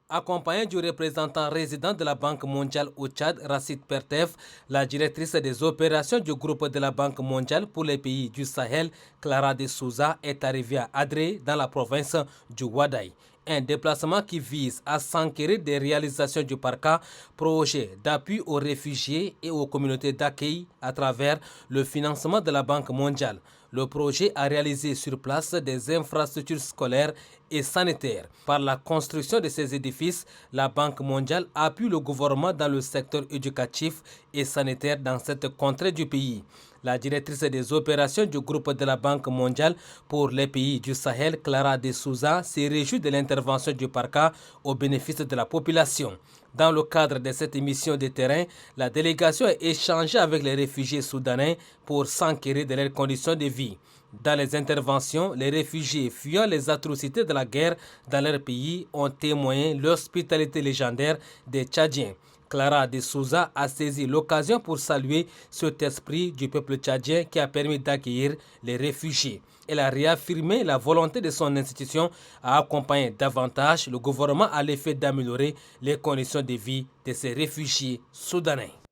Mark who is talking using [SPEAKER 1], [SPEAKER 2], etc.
[SPEAKER 1] Accompagnée du représentant résident de la Banque mondiale au Tchad, Racine Pertef, la directrice des opérations du groupe de la Banque mondiale pour les pays du Sahel, Clara de Souza, est arrivée à Adré, dans la province du Ouaddaï. Un déplacement qui vise à s'enquérir des réalisations du parc, projet d'appui aux réfugiés et aux communautés d'accueil à travers le financement de la Banque mondiale. Le projet a réalisé sur place des infrastructures scolaires et sanitaires. Par la construction de ces édifices, la Banque mondiale appuie le gouvernement dans le secteur éducatif et sanitaire dans cette contrée du pays. La directrice des opérations du groupe de la Banque mondiale pour les pays du Sahel, Clara de Souza, s'est réjouie de l'intervention du parc au bénéfice de la population. Dans le cadre de cette mission de terrain, la délégation a échangé avec les réfugiés soudanais pour s'enquérir de leurs conditions de vie. Dans les interventions, les réfugiés fuyant les atrocités de la guerre dans leur pays ont témoigné l'hospitalité légendaire des Tchadiens. Clara de Souza a saisi l'occasion pour saluer cet esprit du peuple tchadien qui a permis d'accueillir les réfugiés. Elle a réaffirmé la volonté de son institution à accompagner davantage le gouvernement à l'effet d'améliorer les conditions de vie de ces réfugiés soudanais.